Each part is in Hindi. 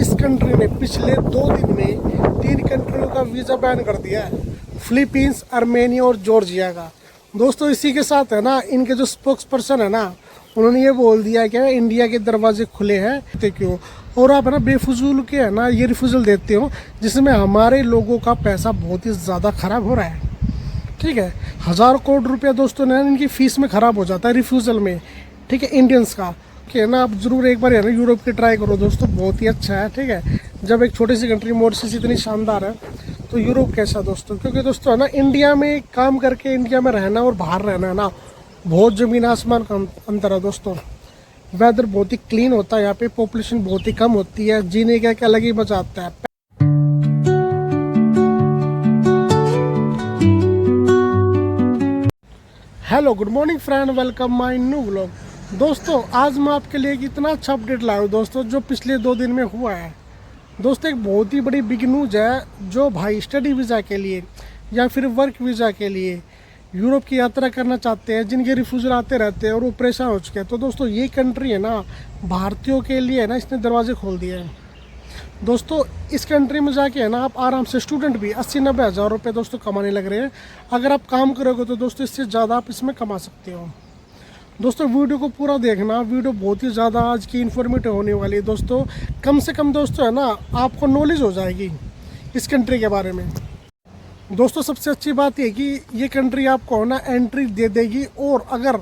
इस कंट्री ने पिछले 2 दिन में 3 कंट्रियों का वीज़ा बैन कर दिया है, फिलीपींस, आर्मेनिया और जॉर्जिया का। दोस्तों इसी के साथ है ना, इनके जो स्पोक्स पर्सन है ना, उन्होंने ये बोल दिया कि इंडिया के दरवाजे खुले हैं, तो क्यों और आप है ना बेफजूल के है ना ये रिफ्यूज़ल देते हो, जिसमें हमारे लोगों का पैसा बहुत ही ज़्यादा ख़राब हो रहा है। ठीक है, 1000 करोड़ रुपया दोस्तों ने इनकी फ़ीस में ख़राब हो जाता है रिफ्यूज़ल में। ठीक है, इंडियंस का कि है ना, आप ज़रूर एक बार है ना यूरोप की ट्राई करो दोस्तों, बहुत ही अच्छा है। ठीक है, जब एक छोटी सी कंट्री मॉरिशस इतनी शानदार है तो यूरोप कैसा दोस्तों, क्योंकि दोस्तों है ना इंडिया में काम करके इंडिया में रहना और बाहर रहना है ना, बहुत ज़मीन आसमान का अंतर है दोस्तों। वेदर बहुत ही क्लीन होता है यहाँ पे, पॉपुलेशन बहुत ही कम होती है, जीने का एक अलग ही मजा आता है। Hello good morning friend, welcome my new vlog. दोस्तों आज मैं आपके लिए एक इतना अच्छा अपडेट लाया हूँ दोस्तों, जो पिछले 2 दिन में हुआ है। दोस्तों एक बहुत ही बड़ी बिग न्यूज़ है, जो भाई स्टडी वीज़ा के लिए या फिर वर्क वीज़ा के लिए यूरोप की यात्रा करना चाहते हैं, जिनके रिफ्यूज़ल आते रहते हैं और वो परेशान हो चुके हैं। तो दोस्तों ये कंट्री है ना, भारतीयों के लिए है ना, इसने दरवाजे खोल दिए हैं। दोस्तों इस कंट्री में जाके है ना, आप आराम से स्टूडेंट भी 80-90 हज़ार रुपये दोस्तों कमाने लग रहे हैं। अगर आप काम करोगे तो दोस्तों इससे ज़्यादा आप इसमें कमा सकते हो। दोस्तों वीडियो को पूरा देखना, वीडियो बहुत ही ज़्यादा आज की इन्फॉर्मेटिव होने वाली है दोस्तों। कम से कम दोस्तों है ना, आपको नॉलेज हो जाएगी इस कंट्री के बारे में। दोस्तों सबसे अच्छी बात ये कि ये कंट्री आपको ना एंट्री दे देगी, और अगर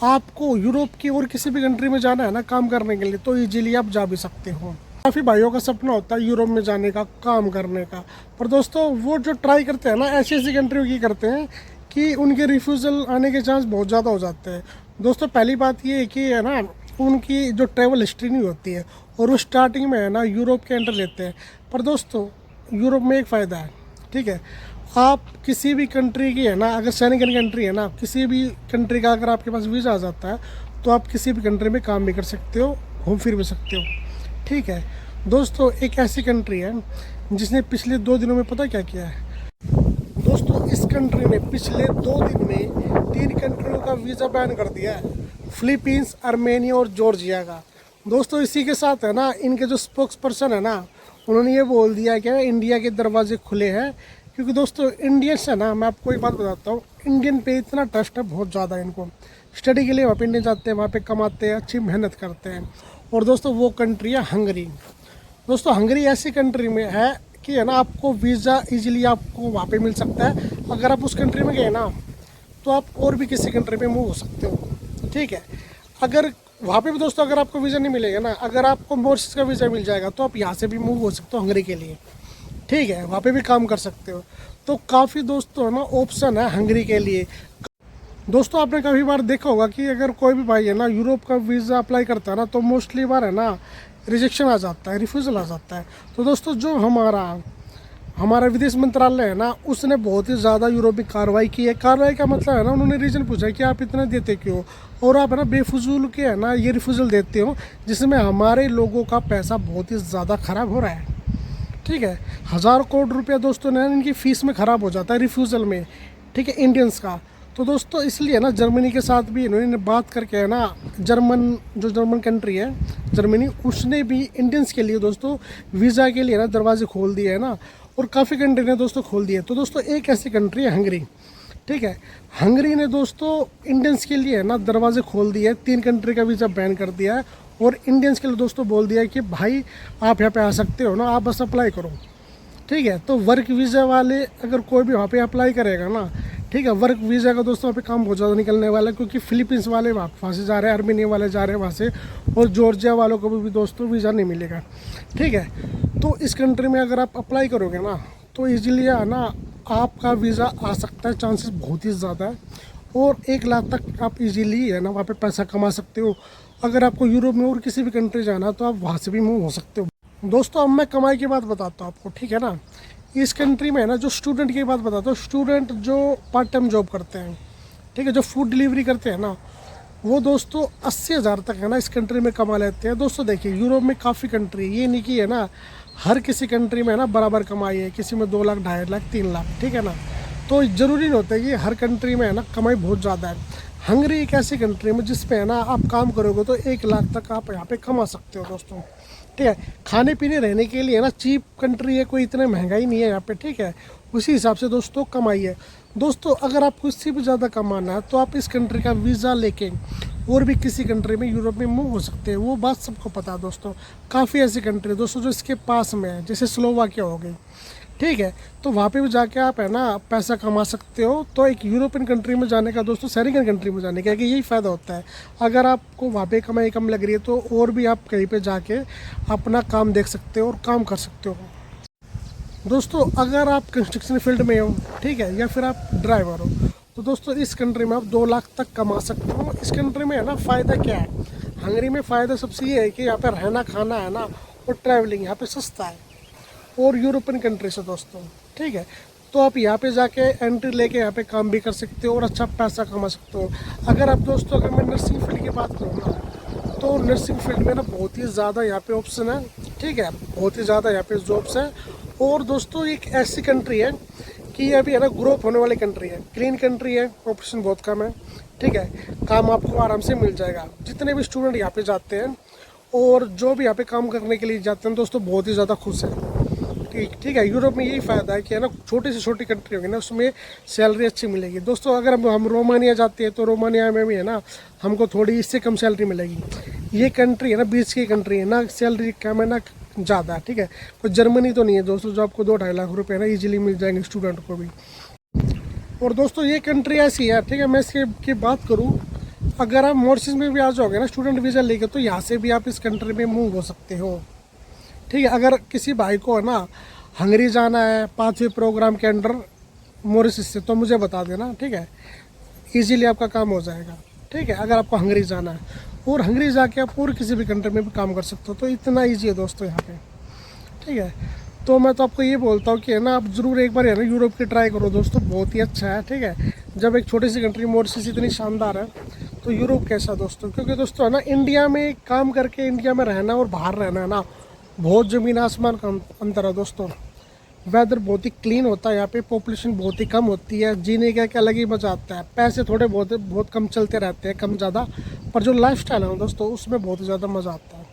आपको यूरोप की और किसी भी कंट्री में जाना है ना काम करने के लिए, तो ईजीली आप जा भी सकते हो। काफ़ी भाइयों का सपना होता है यूरोप में जाने का, काम करने का, पर दोस्तों वो जो ट्राई करते हैं ना, ऐसी ऐसी कंट्रियों की करते हैं कि उनके रिफ्यूज़ल आने के चांस बहुत ज़्यादा हो जाते हैं। दोस्तों पहली बात ये है कि है ना, उनकी जो ट्रैवल हिस्ट्री नहीं होती है, और वो स्टार्टिंग में है ना यूरोप के एंटर लेते हैं। पर दोस्तों यूरोप में एक फ़ायदा है, ठीक है, आप किसी भी कंट्री की है ना, अगर शेंगन कंट्री है ना, किसी भी कंट्री का अगर आपके पास वीज़ा आ जाता है तो आप किसी भी कंट्री में काम भी कर सकते हो, घूम फिर भी सकते हो। ठीक है दोस्तों, एक ऐसी कंट्री है जिसने पिछले 2 दिनों में पता क्या किया है। दोस्तों इस कंट्री ने पिछले 2 दिन में 3 कंट्रियों का वीज़ा बैन कर दिया है, फिलीपींस, आर्मेनिया और जॉर्जिया का। दोस्तों इसी के साथ है ना, इनके जो स्पोक्स पर्सन है ना, उन्होंने ये बोल दिया कि इंडिया के दरवाजे खुले हैं। क्योंकि दोस्तों इंडियंस है ना, मैं आपको एक बात बताता हूँ, इंडियन पे इतना ट्रस्ट है बहुत ज़्यादा इनको। स्टडी के लिए वहाँ पे इंडियन जाते हैं, वहाँ पे कमाते हैं, अच्छी मेहनत करते हैं। और दोस्तों वो कंट्री है हंगरी। दोस्तों हंगरी ऐसी कंट्री में है कि है ना, आपको वीज़ा इजीली आपको वहाँ पे मिल सकता है। अगर आप उस कंट्री में गए ना, तो आप और भी किसी कंट्री में मूव हो सकते हो। ठीक है, अगर वहाँ पे भी दोस्तों अगर आपको वीज़ा नहीं मिलेगा ना, अगर आपको मॉरिशस का वीज़ा मिल जाएगा तो आप यहाँ से भी मूव हो सकते हो हंगरी के लिए। ठीक है, वहाँ पे भी काम कर सकते हो। तो काफ़ी दोस्तों है ना ऑप्शन है हंगरी के लिए। दोस्तों आपने कभी बार देखा होगा कि अगर कोई भी भाई है ना यूरोप का वीज़ा अप्लाई करता है ना, तो मोस्टली बार है ना रिजेक्शन आ जाता है, रिफ्यूज़ल आ जाता है। तो दोस्तों जो हमारा विदेश मंत्रालय है ना, उसने बहुत ही ज़्यादा यूरोप में कार्रवाई की है। कार्रवाई का मतलब है ना, उन्होंने रीज़न पूछा कि आप इतना देते क्यों, और आप है ना बेफजूल के है ना ये रिफ्यूज़ल देते हो, जिसमें हमारे लोगों का पैसा बहुत ही ज़्यादा ख़राब हो रहा है। ठीक है, 1000 करोड़ रुपया दोस्तों ने इनकी फ़ीस में ख़राब हो जाता है रिफ्यूज़ल में। ठीक है, इंडियंस का। तो दोस्तों इसलिए ना जर्मनी के साथ भी इन्होंने बात करके है ना, जर्मन कंट्री है जर्मनी, उसने भी इंडियंस के लिए दोस्तों वीज़ा के लिए ना दरवाजे खोल दिए है ना, और काफ़ी कंट्री ने दोस्तों खोल दिए। तो दोस्तों एक ऐसी कंट्री है हंगरी। ठीक है, हंगरी ने दोस्तों इंडियंस के लिए है ना दरवाजे खोल दिए, 3 कंट्री का वीज़ा बैन कर दिया है, और इंडियंस के लिए दोस्तों बोल दिया कि भाई आप यहाँ पे आ सकते हो ना, आप बस अप्लाई करो। ठीक है, तो वर्क वीज़ा वाले अगर कोई भी वहाँ पे अप्लाई करेगा ना, ठीक है, वर्क वीज़ा का दोस्तों वहाँ पे काम बहुत ज़्यादा निकलने वाला है, क्योंकि फिलीपींस वाले वहाँ से जा रहे हैं, आर्मेनिया वाले जा रहे हैं वहाँ से, और जॉर्जिया वालों को भी दोस्तों वीज़ा नहीं मिलेगा। ठीक है, तो इस कंट्री में अगर आप अप्लाई करोगे ना, तो ईजिली ना आपका वीज़ा आ सकता है, चांसेस बहुत ही ज़्यादा है, और 1 लाख तक आप इजीली है ना वहाँ पे पैसा कमा सकते हो। अगर आपको यूरोप में और किसी भी कंट्री जाना तो आप वहाँ से भी मूव हो सकते हो। दोस्तों अब मैं कमाई की बात बताता हूँ आपको, ठीक है ना। इस कंट्री में है ना, जो स्टूडेंट की बात बताता हूँ, स्टूडेंट जो पार्ट टाइम जॉब करते हैं, ठीक है, जो फूड डिलीवरी करते हैं ना, वो दोस्तों 80,000 तक है ना इस कंट्री में कमा लेते हैं। दोस्तों देखिए यूरोप में काफ़ी कंट्री, ये नहीं कि है ना हर किसी कंट्री में है ना बराबर कमाई है, किसी में 2 लाख, 2.5 लाख, 3 लाख, ठीक है ना। तो ज़रूरी नहीं होता कि हर कंट्री में है ना कमाई बहुत ज़्यादा है। हंगरी एक ऐसी कंट्री में जिस पे है ना आप काम करोगे तो 1 लाख तक आप यहाँ पे कमा सकते हो दोस्तों। ठीक है। खाने पीने रहने के लिए ना चीप कंट्री है, कोई इतना महंगाई नहीं है यहाँ पे, ठीक है। उसी हिसाब से दोस्तों कमाई है। दोस्तों अगर आपको इससे भी ज़्यादा कमाना है तो आप इस कंट्री का वीज़ा लेके और भी किसी कंट्री में यूरोप में मूव हो सकते हैं, वो बात सबको पता है दोस्तों। काफ़ी ऐसी कंट्री है दोस्तों जो इसके पास में है, जैसे स्लोवाकिया हो गई, ठीक है। तो वहाँ पे भी जाके आप है ना पैसा कमा सकते हो। तो एक यूरोपियन कंट्री में जाने का दोस्तों शेरिंगन कंट्री में जाने का कि यही फ़ायदा होता है। अगर आपको वहाँ पे कमाई कम लग रही है तो और भी आप कहीं पे जाके अपना काम देख सकते हो और काम कर सकते हो। दोस्तों अगर आप कंस्ट्रक्शन फील्ड में हो, ठीक है, या फिर आप ड्राइवर हो, तो दोस्तों इस कंट्री में आप 2 लाख तक कमा सकते हो। इस कंट्री में है ना फ़ायदा क्या है, हंगरी में फ़ायदा सबसे ये है कि यहाँ पे रहना खाना है ना और ट्रैवलिंग यहाँ पे सस्ता है और यूरोपियन कंट्री से दोस्तों, ठीक है। तो आप यहाँ पे जाके एंट्री लेके यहाँ पे काम भी कर सकते हो और अच्छा पैसा कमा सकते हो। अगर आप दोस्तों अगर मैं नर्सिंग फील्ड की बात करूँ ना, तो नर्सिंग फील्ड में ना बहुत ही ज़्यादा यहाँ पे ऑप्शन है, ठीक है, बहुत ही ज़्यादा यहाँ पे जॉब्स है। और दोस्तों एक ऐसी कंट्री है कि ये अभी है ना ग्रोथ होने वाली कंट्री है, क्लीन कंट्री है, पॉपुलेशन बहुत कम है, ठीक है। काम आपको आराम से मिल जाएगा। जितने भी स्टूडेंट यहाँ पे जाते हैं और जो भी यहाँ पे काम करने के लिए जाते हैं दोस्तों बहुत ही ज़्यादा खुश है, ठीक है। यूरोप में यही फ़ायदा है कि है ना छोटी से छोटी कंट्री होगी ना उसमें सैलरी अच्छी मिलेगी दोस्तों। अगर हम रोमानिया जाते हैं तो रोमानिया में भी है ना हमको थोड़ी इससे कम सैलरी मिलेगी। ये कंट्री है ना बीच की कंट्री है ना, सैलरी कम है ना ज़्यादा, ठीक है। कोई जर्मनी तो नहीं है दोस्तों जो आपको 2-2.5 लाख रुपए ना इजीली मिल जाएंगे स्टूडेंट को भी। और दोस्तों ये कंट्री ऐसी है, ठीक है, मैं इसकी की बात करूँ, अगर आप मॉरिशस में भी आ जाओगे ना स्टूडेंट वीज़ा लेके तो यहाँ से भी आप इस कंट्री में मूव हो सकते हो, ठीक है। अगर किसी भाई को है ना हंगरी जाना है 5वें प्रोग्राम के अंडर मॉरिशस से तो मुझे बता देना, ठीक है, इजीली आपका काम हो जाएगा, ठीक है। अगर आपको हंगरी जाना है और हंगरी जाके आप और किसी भी कंट्री में भी काम कर सकते हो, तो इतना ईजी है दोस्तों यहाँ पे, ठीक है। तो मैं तो आपको ये बोलता हूँ कि है ना आप ज़रूर एक बार है ना यूरोप की ट्राई करो दोस्तों, बहुत ही अच्छा है, ठीक है। जब एक छोटी सी कंट्री मॉरिशस इतनी शानदार है तो यूरोप कैसा दोस्तों, क्योंकि दोस्तों है ना इंडिया में काम करके इंडिया में रहना और बाहर रहना है ना बहुत ज़मीन आसमान का अंतर है दोस्तों। वेदर बहुत ही क्लीन होता है यहाँ पे, पॉपुलेशन बहुत ही कम होती है, जीने का एक अलग ही मज़ा आता है। पैसे थोड़े बहुत कम चलते रहते हैं, कम ज़्यादा, पर जो लाइफस्टाइल है दोस्तों उसमें बहुत ही ज़्यादा मज़ा आता है,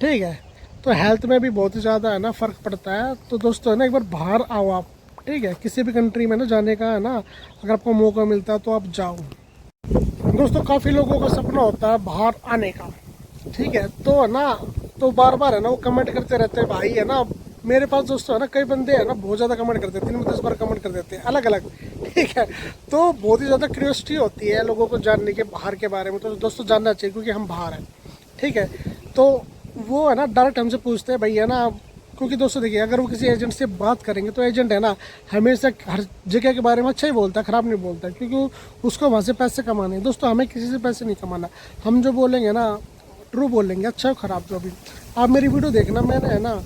ठीक है। तो हेल्थ में भी बहुत ही ज़्यादा है ना फ़र्क पड़ता है। तो दोस्तों है ना एक बार बाहर आओ आप, ठीक है, किसी भी कंट्री में ना जाने का है ना अगर आपको मौका मिलता है तो आप जाओ दोस्तों। काफ़ी लोगों का सपना होता है बाहर आने का, ठीक है, तो है ना तो बार बार है ना वो कमेंट करते रहते हैं भाई, है ना मेरे पास दोस्तों है ना कई बंदे हैं ना बहुत ज़्यादा कमेंट करते हैं, 3 में 10 बार कमेंट कर देते हैं अलग अलग, ठीक है। तो बहुत ही ज़्यादा क्यूरियोसिटी होती है लोगों को जानने के बाहर के बारे में, तो दोस्तों जानना चाहिए क्योंकि हम बाहर हैं, ठीक है। तो वो है ना डायरेक्ट हमसे पूछते हैं भाई है ना, क्योंकि दोस्तों देखिए अगर वो किसी एजेंट से बात करेंगे तो एजेंट है ना हमेशा हर जगह के बारे में अच्छा ही बोलता है, ख़राब नहीं बोलता है, क्योंकि उसको वहाँ से पैसे कमाने हैं दोस्तों। हमें किसी से पैसे नहीं कमाना, हम जो बोलेंगे ना ट्रू बोलेंगे, अच्छा हो ख़राब जो भी। आप मेरी वीडियो देखना, मैंने है ना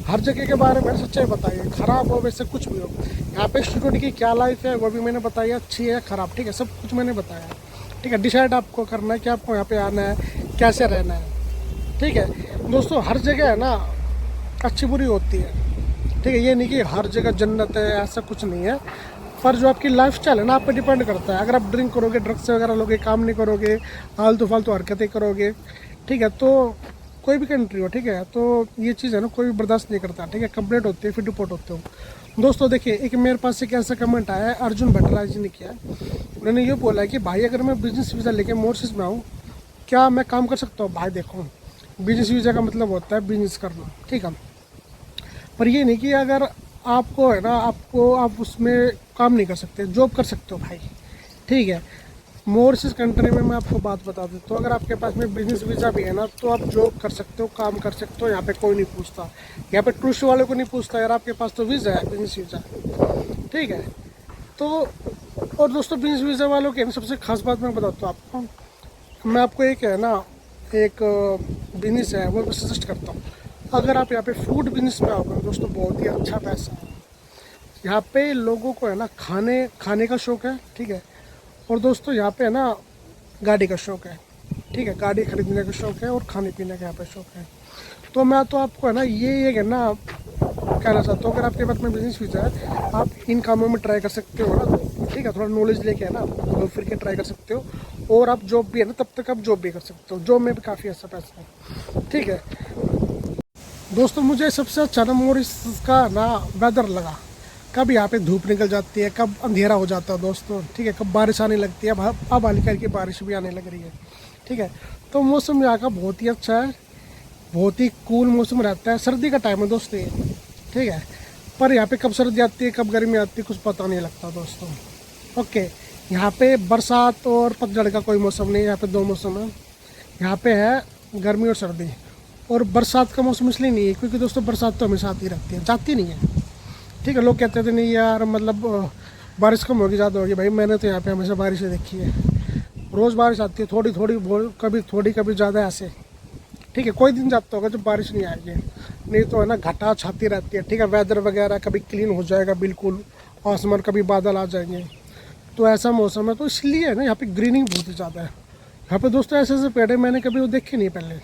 हर जगह के बारे में सच्चाई बताई है, ख़राब हो वैसे कुछ भी हो। यहाँ पे स्टूडेंट की क्या लाइफ है वो भी मैंने बताई है, अच्छी है ख़राब, ठीक है, सब कुछ मैंने बताया है, ठीक है। डिसाइड आपको करना है कि आपको यहाँ पे आना है, कैसे रहना है, ठीक है। दोस्तों हर जगह है ना अच्छी बुरी होती है, ठीक है, ये नहीं कि हर जगह जन्नत है, ऐसा कुछ नहीं है। पर जो आपकी लाइफ स्टाइल है ना आप पे डिपेंड करता है। अगर आप ड्रिंक करोगे, ड्रग्स वगैरह लोगे, काम नहीं करोगे, फालतू फालतू हरकतें करोगे, ठीक है, तो कोई भी कंट्री हो, ठीक है, तो ये चीज़ है ना कोई भी बर्दाश्त नहीं करता, ठीक है। कंप्लेंट होती है फिर रिपोर्ट होते हो दोस्तों। देखिए एक मेरे पास एक ऐसा कमेंट आया है, अर्जुन भट्टराज जी ने किया है। उन्होंने ये बोला है कि भाई अगर मैं बिजनेस वीज़ा लेके मॉरिशस में आऊँ क्या मैं काम कर सकता हूँ? भाई देखो बिजनेस वीज़ा का मतलब होता है बिजनेस करना, ठीक है, पर ये नहीं कि अगर आपको है ना आप उसमें काम नहीं कर सकते, जॉब कर सकते हो भाई, ठीक है। मॉरिशस कंट्री में मैं आपको बात बता दूँ तो अगर आपके पास में बिजनेस वीज़ा भी है ना तो आप जॉब कर सकते हो, काम कर सकते हो, यहाँ पे कोई नहीं पूछता, यहाँ पे टूरिस्ट वाले को नहीं पूछता यार आपके पास तो वीज़ा है, बिजनेस वीज़ा, ठीक है। तो और दोस्तों बिजनेस वीज़ा वालों की सबसे खास बात मैं बताता हूँ आपको, मैं आपको एक है ना एक बिजनेस है वो सजेस्ट करता हूँ। अगर आप यहाँ पे फूड बिजनेस में आओगे दोस्तों बहुत ही अच्छा पैसा है यहाँ पे। लोगों को है ना खाने का शौक़ है, ठीक है, और दोस्तों यहाँ पे है ना गाड़ी का शौक़ है, ठीक है, गाड़ी खरीदने का शौक़ है और खाने पीने का यहाँ पे शौक़ है। तो मैं तो आपको है ना ये है ना कहना चाहता हूँ अगर आपके पास में बिजनेस वीज़ा है आप इन कामों में ट्राई कर सकते हो ना, ठीक है, थोड़ा नॉलेज लेके है ना तो फिर के ट्राई कर सकते हो। और आप जॉब भी है ना तब तक आप जॉब भी कर सकते हो, जॉब में भी काफ़ी अच्छा पैसा है, ठीक है। दोस्तों मुझे सबसे अच्छा ना मॉरिस का ना वेदर लगा। कब यहाँ पे धूप निकल जाती है, कब अंधेरा हो जाता है दोस्तों, ठीक है, कब बारिश आने लगती है। अब हल्की हल्की बारिश भी आने लग रही है, ठीक है। तो मौसम यहाँ का बहुत ही अच्छा है, बहुत ही कूल मौसम रहता है। सर्दी का टाइम है दोस्तों ये, ठीक है, पर यहाँ पे कब सर्दी आती है कब गर्मी आती है कुछ पता नहीं लगता दोस्तों। ओके, यहाँ पे बरसात और पतझड़ का कोई मौसम नहीं है, यहाँ पे दो मौसम है। यहाँ पे है गर्मी और सर्दी, और बरसात का मौसम इसलिए नहीं है क्योंकि दोस्तों बरसात तो हमेशा आती रहती है, जाती नहीं है, ठीक है। लोग कहते थे नहीं यार मतलब बारिश कम होगी ज़्यादा होगी, भाई मैंने तो यहाँ पे हमेशा बारिश देखी है। रोज़ बारिश आती है, थोड़ी थोड़ी कभी थोड़ी कभी ज़्यादा ऐसे, ठीक है। कोई दिन जाता होगा जब बारिश नहीं आएगी, नहीं तो है ना घटा छाती रहती है, ठीक है। वेदर वगैरह कभी क्लीन हो जाएगा बिल्कुल, आसमान कभी बादल आ जाएंगे, तो ऐसा मौसम है। तो इसलिए है ना यहाँ पे ग्रीनिंग बहुत ही ज़्यादा है। यहाँ पे दोस्तों ऐसे ऐसे पेड़ है मैंने कभी वो देखे नहीं पहले।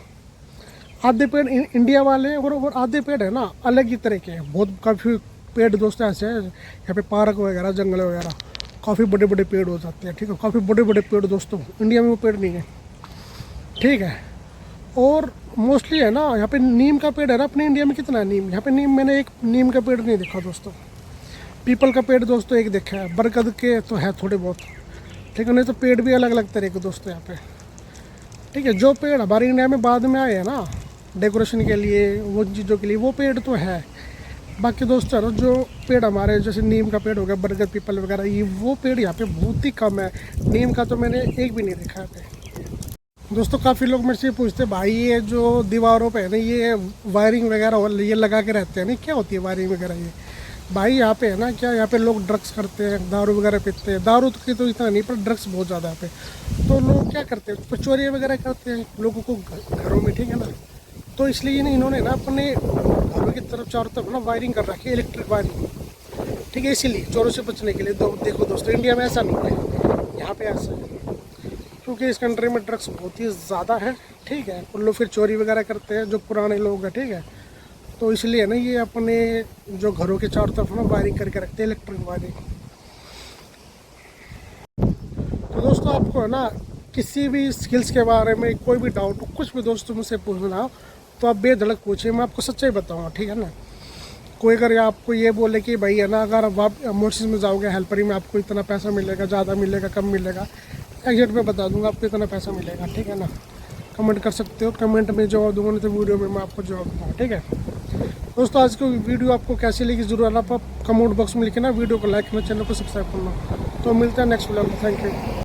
आधे पेड़ इंडिया वाले हैं और आधे पेड़ है ना अलग ही तरह के हैं। बहुत काफ़ी पेड़ दोस्तों ऐसे हैं, यहाँ पे पार्क वगैरह जंगल वगैरह काफ़ी बड़े बड़े पेड़ हो जाते हैं, ठीक है। काफ़ी बड़े बड़े पेड़ दोस्तों, इंडिया में वो पेड़ नहीं है, ठीक है। और मोस्टली है ना यहाँ पे नीम का पेड़ है ना, अपने इंडिया में कितना है नीम, यहाँ पे नीम मैंने एक नीम का पेड़ नहीं देखा दोस्तों। पीपल का पेड़ दोस्तों एक देखा है, बरगद के तो है थोड़े बहुत, ठीक है। नहीं तो पेड़ भी अलग अलग तरह के दोस्तों यहाँ पे, ठीक है। जो पेड़ हमारे इंडिया में बाद में आए हैं ना डेकोरेशन के लिए, वो चीज़ों के लिए, वो पेड़ तो है। बाकी दोस्तों है ना जो पेड़ हमारे जैसे नीम का पेड़ हो गया, बरगद पीपल वगैरह, ये वो पेड़ यहाँ पे बहुत ही कम है। नीम का तो मैंने एक भी नहीं देखा यहाँ पे दोस्तों। काफ़ी लोग मेरे से पूछते भाई ये जो दीवारों पे है ना ये वायरिंग वगैरह ये लगा के रहते हैं ना, क्या होती है वायरिंग वगैरह ये। भाई यहाँ पे है ना क्या, यहाँ पे लोग ड्रग्स करते हैं, दारू वगैरह पीते हैं। दारू की तो इतना नहीं, पर ड्रग्स बहुत ज़्यादा यहाँ पे। तो लोग क्या करते हैं, चोरी वगैरह करते हैं लोगों को घरों में, ठीक है ना। तो इसलिए ना इन्होंने ना अपने घरों की तरफ चारों तरफ ना वायरिंग कर रखी है, इलेक्ट्रिक वायरिंग, ठीक है। इसीलिए चोरों से बचने के लिए। देखो दोस्तों इंडिया में ऐसा नहीं है, यहाँ पे ऐसा है क्योंकि इस कंट्री में ड्रग्स बहुत ही ज़्यादा है, ठीक है। और लोग फिर चोरी वगैरह करते हैं जो पुराने लोग हैं, ठीक है। तो इसलिए ना ये अपने जो घरों के चारों तरफ ना वायरिंग करके रखते हैं, इलेक्ट्रिक वायरिंग। तो दोस्तों आपको है ना किसी भी स्किल्स के बारे में कोई भी डाउट कुछ भी दोस्तों मुझसे पूछना हो तो आप बेधड़क पूछिए, मैं आपको सच्चाई बताऊंगा, ठीक है ना। कोई अगर आपको ये बोले कि भाई है ना अगर आप मोर्सिस में जाओगे हेल्परी में आपको इतना पैसा मिलेगा, ज़्यादा मिलेगा, कम मिलेगा, एग्जैक्ट में बता दूंगा आपको इतना पैसा मिलेगा, ठीक है ना। कमेंट कर सकते हो, कमेंट में जवाब दूंगा, नहीं तो वीडियो में मैं आपको जवाब दूंगा, ठीक है। दोस्तों आज की वीडियो आपको कैसी लगी जरूर आप कमेंट बॉक्स में लिखना, वीडियो को लाइक करना, चैनल को सब्सक्राइब करना। तो मिलते हैं नेक्स्ट वीडियो में, थैंक यू।